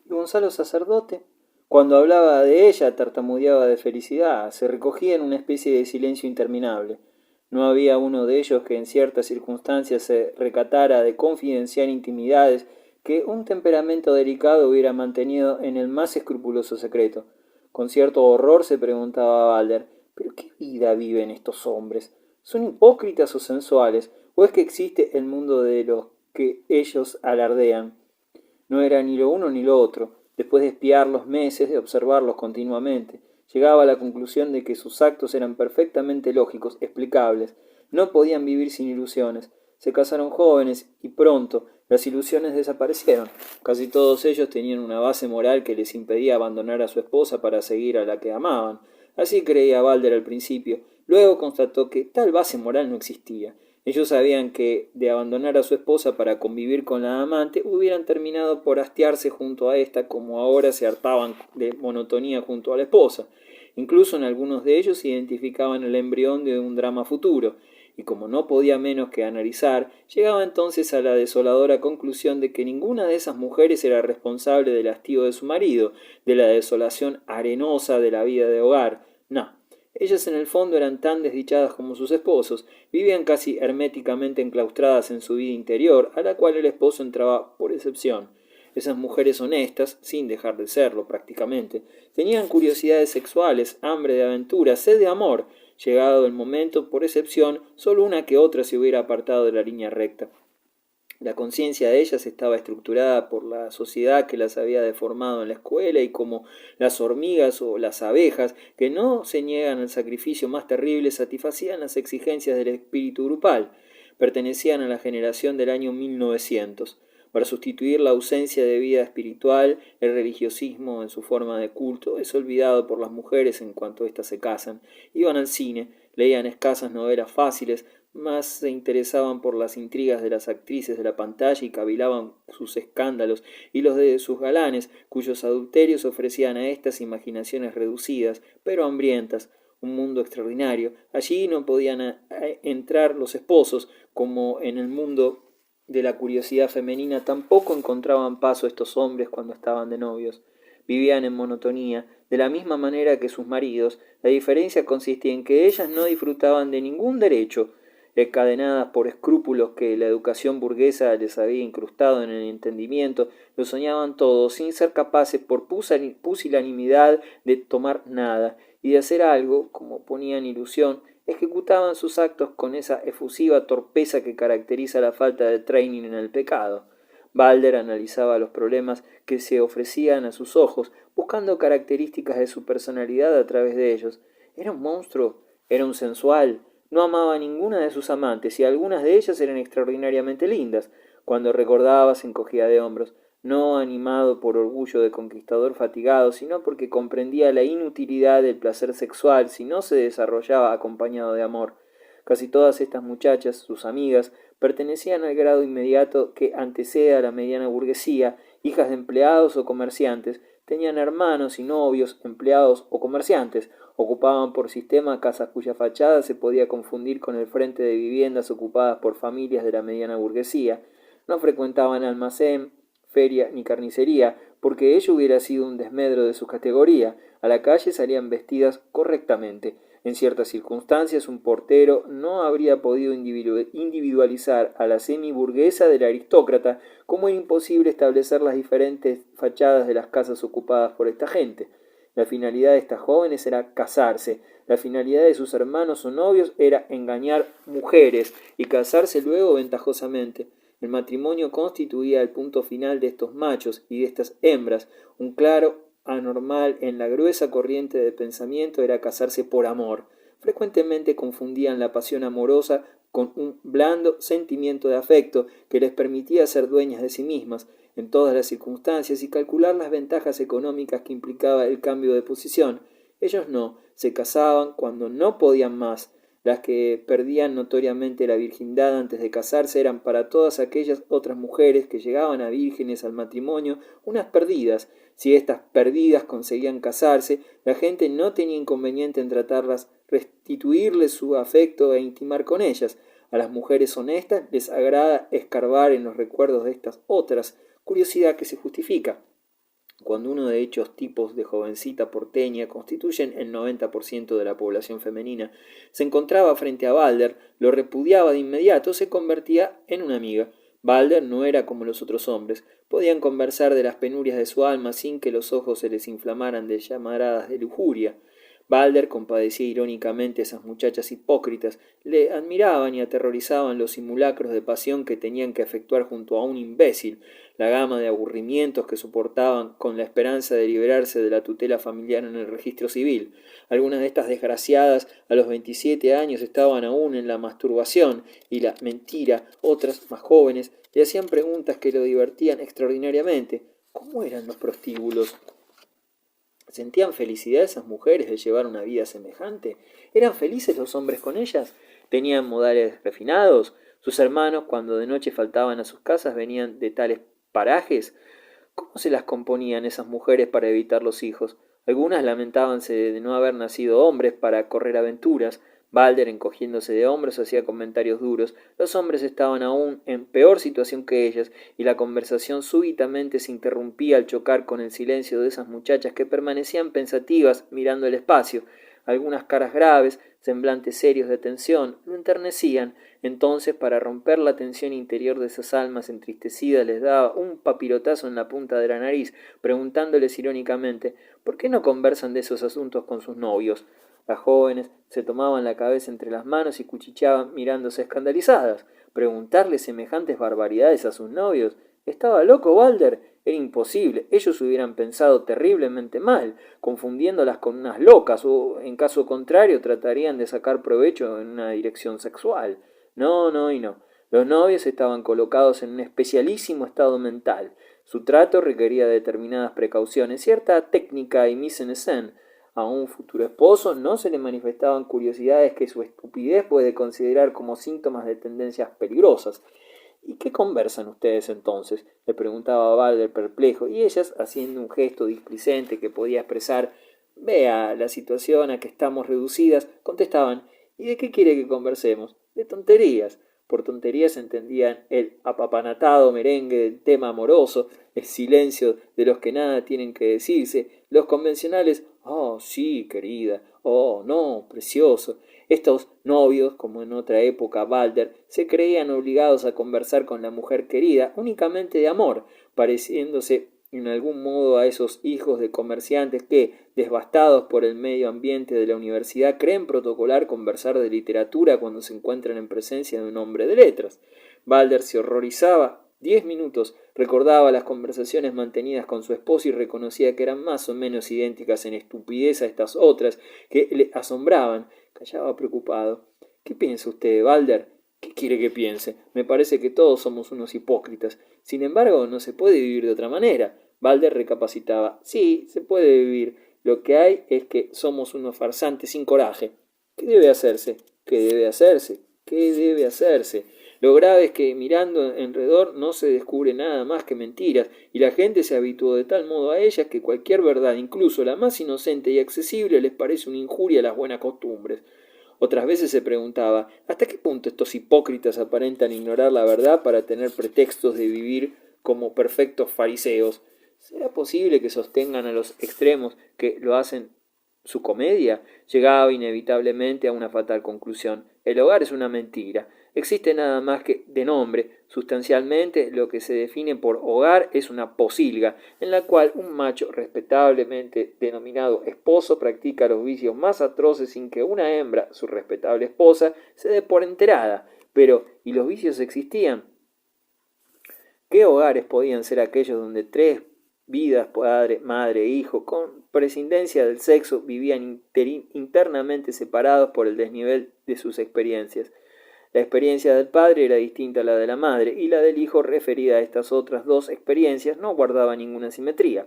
¿Y Gonzalo sacerdote? Cuando hablaba de ella tartamudeaba de felicidad, se recogía en una especie de silencio interminable. No había uno de ellos que en ciertas circunstancias se recatara de confidenciar intimidades que un temperamento delicado hubiera mantenido en el más escrupuloso secreto. Con cierto horror se preguntaba Balder, ¿pero qué vida viven estos hombres? ¿Son hipócritas o sensuales? ¿O es que existe el mundo de los que ellos alardean? No era ni lo uno ni lo otro. Después de espiarlos meses, de observarlos continuamente, llegaba a la conclusión de que sus actos eran perfectamente lógicos, explicables. No podían vivir sin ilusiones. Se casaron jóvenes y pronto las ilusiones desaparecieron. Casi todos ellos tenían una base moral que les impedía abandonar a su esposa para seguir a la que amaban. Así creía Balder al principio. Luego constató que tal base moral no existía. Ellos sabían que, de abandonar a su esposa para convivir con la amante, hubieran terminado por hastiarse junto a ésta como ahora se hartaban de monotonía junto a la esposa. Incluso en algunos de ellos se identificaban el embrión de un drama futuro, y como no podía menos que analizar, llegaba entonces a la desoladora conclusión de que ninguna de esas mujeres era responsable del hastío de su marido, de la desolación arenosa de la vida de hogar. No, ellas en el fondo eran tan desdichadas como sus esposos, vivían casi herméticamente enclaustradas en su vida interior, a la cual el esposo entraba por excepción. Esas mujeres honestas, sin dejar de serlo prácticamente, tenían curiosidades sexuales, hambre de aventura, sed de amor. Llegado el momento, por excepción, solo una que otra se hubiera apartado de la línea recta. La conciencia de ellas estaba estructurada por la sociedad que las había deformado en la escuela y como las hormigas o las abejas, que no se niegan al sacrificio más terrible, satisfacían las exigencias del espíritu grupal. Pertenecían a la generación del año 1900. Para sustituir la ausencia de vida espiritual, el religiosismo en su forma de culto es olvidado por las mujeres en cuanto éstas se casan. Iban al cine, leían escasas novelas fáciles, más se interesaban por las intrigas de las actrices de la pantalla y cavilaban sus escándalos y los de sus galanes, cuyos adulterios ofrecían a estas imaginaciones reducidas, pero hambrientas, un mundo extraordinario. Allí no podían entrar los esposos, como en el mundo de la curiosidad femenina tampoco encontraban paso estos hombres cuando estaban de novios. Vivían en monotonía, de la misma manera que sus maridos. La diferencia consistía en que ellas no disfrutaban de ningún derecho, encadenadas por escrúpulos que la educación burguesa les había incrustado en el entendimiento, lo soñaban todo, sin ser capaces por pusilanimidad de tomar nada, y de hacer algo, como ponían ilusión, ejecutaban sus actos con esa efusiva torpeza que caracteriza la falta de training en el pecado. Balder analizaba los problemas que se ofrecían a sus ojos, buscando características de su personalidad a través de ellos. Era un monstruo, era un sensual, no amaba a ninguna de sus amantes y algunas de ellas eran extraordinariamente lindas. Cuando recordaba se encogía de hombros, no animado por orgullo de conquistador fatigado, sino porque comprendía la inutilidad del placer sexual si no se desarrollaba acompañado de amor. Casi todas estas muchachas, sus amigas, pertenecían al grado inmediato que antecede a la mediana burguesía, hijas de empleados o comerciantes, tenían hermanos y novios, empleados o comerciantes, ocupaban por sistema casas cuya fachada se podía confundir con el frente de viviendas ocupadas por familias de la mediana burguesía, no frecuentaban almacén, feria ni carnicería, porque ello hubiera sido un desmedro de su categoría. A la calle salían vestidas correctamente. En ciertas circunstancias un portero no habría podido individualizar a la semiburguesa del aristócrata, como era imposible establecer las diferentes fachadas de las casas ocupadas por esta gente. La finalidad de estas jóvenes era casarse, la finalidad de sus hermanos o novios era engañar mujeres y casarse luego ventajosamente. El matrimonio constituía el punto final de estos machos y de estas hembras. Un claro anormal en la gruesa corriente de pensamiento era casarse por amor. Frecuentemente confundían la pasión amorosa con un blando sentimiento de afecto que les permitía ser dueñas de sí mismas en todas las circunstancias y calcular las ventajas económicas que implicaba el cambio de posición. Ellos no, se casaban cuando no podían más. Las que perdían notoriamente la virgindad antes de casarse eran para todas aquellas otras mujeres que llegaban a vírgenes al matrimonio unas perdidas. Si estas perdidas conseguían casarse, la gente no tenía inconveniente en tratarlas, restituirles su afecto e intimar con ellas. A las mujeres honestas les agrada escarbar en los recuerdos de estas otras, curiosidad que se justifica. cuando uno de hechos tipos de jovencita porteña constituyen el 90% de la población femenina, se encontraba frente a Balder, lo repudiaba de inmediato, se convertía en una amiga. Balder no era como los otros hombres, podían conversar de las penurias de su alma sin que los ojos se les inflamaran de llamaradas de lujuria. Balder compadecía irónicamente a esas muchachas hipócritas, le admiraban y aterrorizaban los simulacros de pasión que tenían que efectuar junto a un imbécil, la gama de aburrimientos que soportaban con la esperanza de liberarse de la tutela familiar en el registro civil. Algunas de estas desgraciadas a los 27 años estaban aún en la masturbación y la mentira, otras, más jóvenes, le hacían preguntas que lo divertían extraordinariamente. ¿Cómo eran los prostíbulos? ¿Sentían felicidad esas mujeres de llevar una vida semejante? ¿Eran felices los hombres con ellas? ¿Tenían modales refinados? ¿Sus hermanos, cuando de noche faltaban a sus casas, venían de tales parajes? ¿Cómo se las componían esas mujeres para evitar los hijos? Algunas lamentábanse de no haber nacido hombres para correr aventuras. Balder, encogiéndose de hombros, hacía comentarios duros. Los hombres estaban aún en peor situación que ellas, y la conversación súbitamente se interrumpía al chocar con el silencio de esas muchachas que permanecían pensativas mirando el espacio. Algunas caras graves, semblantes serios de tensión, lo enternecían. Entonces, para romper la tensión interior de esas almas entristecidas, les daba un papirotazo en la punta de la nariz, preguntándoles irónicamente ¿por qué no conversan de esos asuntos con sus novios? Las jóvenes se tomaban la cabeza entre las manos y cuchicheaban mirándose escandalizadas. ¿Preguntarle semejantes barbaridades a sus novios? ¿Estaba loco Balder? Era imposible. Ellos hubieran pensado terriblemente mal, confundiéndolas con unas locas, o, en caso contrario, tratarían de sacar provecho en una dirección sexual. No, no y no. Los novios estaban colocados en un especialísimo estado mental. Su trato requería determinadas precauciones, cierta técnica y mise en scène. A un futuro esposo no se le manifestaban curiosidades que su estupidez puede considerar como síntomas de tendencias peligrosas. ¿Y qué conversan ustedes entonces? Le preguntaba Balder perplejo, y ellas, haciendo un gesto displicente que podía expresar «Vea la situación a que estamos reducidas», contestaban «¿Y de qué quiere que conversemos?» «De tonterías». Por tonterías entendían el apapanatado merengue del tema amoroso, el silencio de los que nada tienen que decirse, los convencionales «Oh, sí, querida», «Oh, no, precioso». Estos novios, como en otra época Balder, se creían obligados a conversar con la mujer querida únicamente de amor, pareciéndose en algún modo a esos hijos de comerciantes que, devastados por el medio ambiente de la universidad, creen protocolar conversar de literatura cuando se encuentran en presencia de un hombre de letras. Balder se horrorizaba 10 minutos, recordaba las conversaciones mantenidas con su esposo y reconocía que eran más o menos idénticas en estupidez a estas otras que le asombraban. Callaba preocupado. ¿Qué piensa usted, Balder? ¿Qué quiere que piense? Me parece que todos somos unos hipócritas. Sin embargo, no se puede vivir de otra manera. Balder recapacitaba. Sí, se puede vivir. Lo que hay es que somos unos farsantes sin coraje. ¿Qué debe hacerse? ¿Qué debe hacerse? ¿Qué debe hacerse? Lo grave es que mirando alrededor no se descubre nada más que mentiras, y la gente se habituó de tal modo a ellas que cualquier verdad, incluso la más inocente y accesible, les parece una injuria a las buenas costumbres. Otras veces se preguntaba ¿hasta qué punto estos hipócritas aparentan ignorar la verdad para tener pretextos de vivir como perfectos fariseos? ¿Será posible que sostengan a los extremos que lo hacen su comedia? Llegaba inevitablemente a una fatal conclusión. El hogar es una mentira. Existe nada más que de nombre. Sustancialmente, lo que se define por hogar es una posilga, en la cual un macho respetablemente denominado esposo practica los vicios más atroces sin que una hembra, su respetable esposa, se dé por enterada. Pero, ¿y los vicios existían? ¿Qué hogares podían ser aquellos donde tres vidas, padre, madre e hijo, con prescindencia del sexo, vivían internamente separados por el desnivel de sus experiencias? La experiencia del padre era distinta a la de la madre, y la del hijo, referida a estas otras dos experiencias, no guardaba ninguna simetría.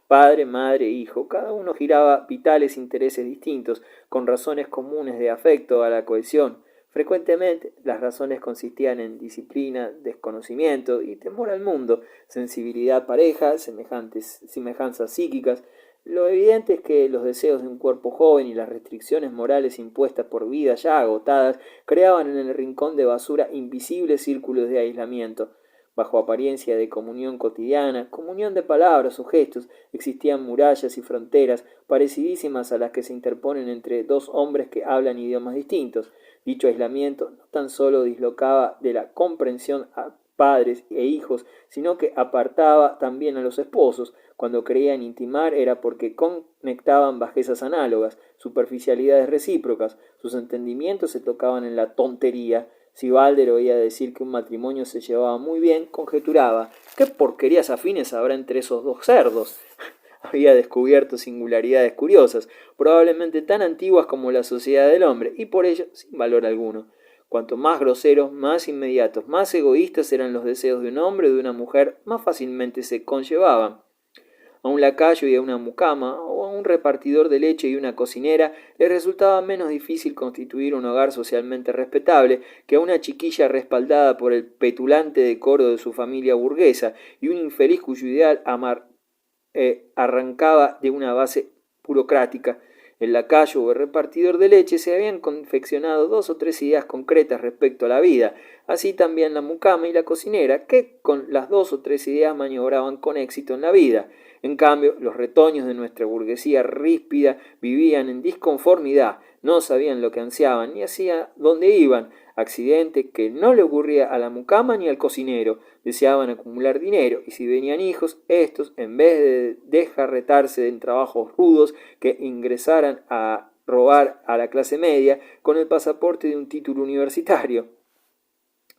Padre, madre, hijo, cada uno giraba vitales intereses distintos, con razones comunes de afecto a la cohesión. Frecuentemente las razones consistían en disciplina, desconocimiento y temor al mundo, sensibilidad pareja, semejanzas psíquicas. Lo evidente es que los deseos de un cuerpo joven y las restricciones morales impuestas por vidas ya agotadas creaban en el rincón de basura invisibles círculos de aislamiento. bajo apariencia de comunión cotidiana, comunión de palabras o gestos, existían murallas y fronteras parecidísimas a las que se interponen entre dos hombres que hablan idiomas distintos. Dicho aislamiento no tan solo dislocaba de la comprensión a padres e hijos, sino que apartaba también a los esposos. Cuando creían intimar era porque conectaban bajezas análogas, superficialidades recíprocas, sus entendimientos se tocaban en la tontería. Si Balder oía decir que un matrimonio se llevaba muy bien, conjeturaba: ¿qué porquerías afines habrá entre esos dos cerdos? Había descubierto singularidades curiosas, probablemente tan antiguas como la sociedad del hombre, y por ello sin valor alguno. Cuanto más groseros, más inmediatos, más egoístas eran los deseos de un hombre o de una mujer, más fácilmente se conllevaban. A un lacayo y a una mucama, o a un repartidor de leche y una cocinera, le resultaba menos difícil constituir un hogar socialmente respetable que a una chiquilla respaldada por el petulante decoro de su familia burguesa y un infeliz cuyo ideal arrancaba de una base burocrática. El lacayo o el repartidor de leche se habían confeccionado 2 o 3 ideas concretas respecto a la vida, así también la mucama y la cocinera, que con las 2 o 3 ideas maniobraban con éxito en la vida. En cambio, los retoños de nuestra burguesía ríspida vivían en disconformidad, no sabían lo que ansiaban ni hacia dónde iban, accidente que no le ocurría a la mucama ni al cocinero. Deseaban acumular dinero, y si venían hijos, estos, en vez de desjarretarse en trabajos rudos que ingresaran a robar a la clase media con el pasaporte de un título universitario.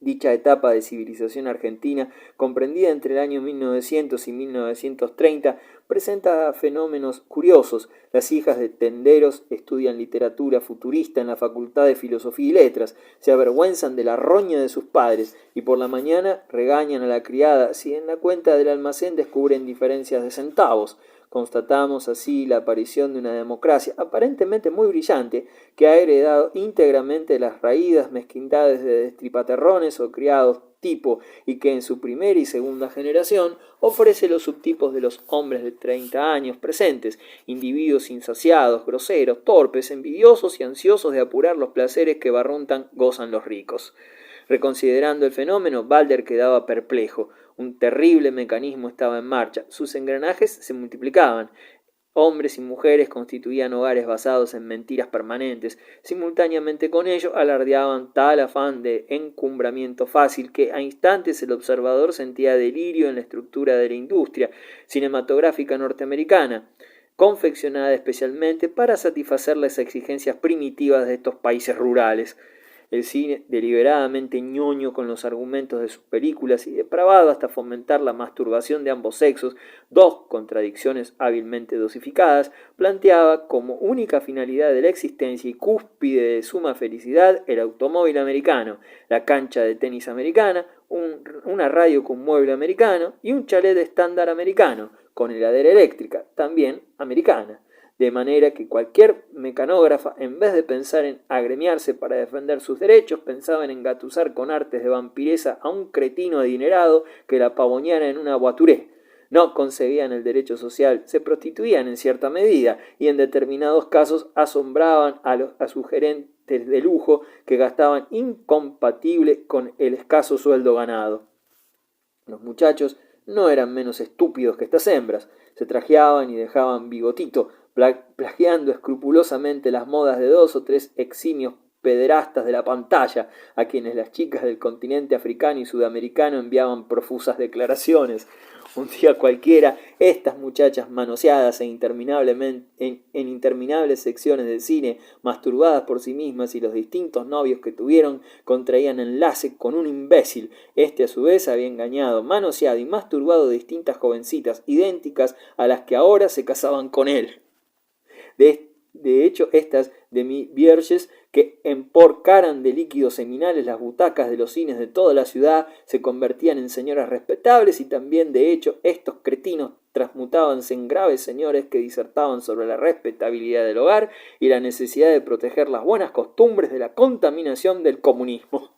Dicha etapa de civilización argentina, comprendida entre el año 1900 y 1930, presenta fenómenos curiosos. Las hijas de tenderos estudian literatura futurista en la Facultad de Filosofía y Letras, se avergüenzan de la roña de sus padres y por la mañana regañan a la criada si en la cuenta del almacén descubren diferencias de centavos. Constatamos así la aparición de una democracia aparentemente muy brillante que ha heredado íntegramente las raídas mezquindades de destripaterrones o criados tipo y que en su primera y segunda generación ofrece los subtipos de los hombres de 30 años presentes, individuos insaciados, groseros, torpes, envidiosos y ansiosos de apurar los placeres que barruntan gozan los ricos. Reconsiderando el fenómeno, Balder quedaba perplejo. Un terrible mecanismo estaba en marcha. Sus engranajes se multiplicaban. Hombres y mujeres constituían hogares basados en mentiras permanentes. Simultáneamente con ello alardeaban tal afán de encumbramiento fácil que a instantes el observador sentía delirio en la estructura de la industria cinematográfica norteamericana, confeccionada especialmente para satisfacer las exigencias primitivas de estos países rurales. El cine, deliberadamente ñoño con los argumentos de sus películas y depravado hasta fomentar la masturbación de ambos sexos, 2 contradicciones hábilmente dosificadas, planteaba como única finalidad de la existencia y cúspide de suma felicidad el automóvil americano, la cancha de tenis americana, una radio con mueble americano y un chalet estándar americano, con heladera eléctrica, también americana. De manera que cualquier mecanógrafa, en vez de pensar en agremiarse para defender sus derechos, pensaba en engatusar con artes de vampiresa a un cretino adinerado que la pavoneara en una voiture. No concebían el derecho social, se prostituían en cierta medida y en determinados casos asombraban a sus gerentes de lujo que gastaban incompatible con el escaso sueldo ganado. Los muchachos no eran menos estúpidos que estas hembras, se trajeaban y dejaban bigotito, plagiando escrupulosamente las modas de 2 o 3 eximios pederastas de la pantalla, a quienes las chicas del continente africano y sudamericano enviaban profusas declaraciones. Un día cualquiera, estas muchachas manoseadas en interminables secciones de cine, masturbadas por sí mismas y los distintos novios que tuvieron, contraían enlace con un imbécil. Este a su vez había engañado, manoseado y masturbado distintas jovencitas idénticas a las que ahora se casaban con él. De hecho, estas demi-vierges que emporcaran de líquidos seminales las butacas de los cines de toda la ciudad se convertían en señoras respetables y también, de hecho, estos cretinos transmutábanse en graves señores que disertaban sobre la respetabilidad del hogar y la necesidad de proteger las buenas costumbres de la contaminación del comunismo.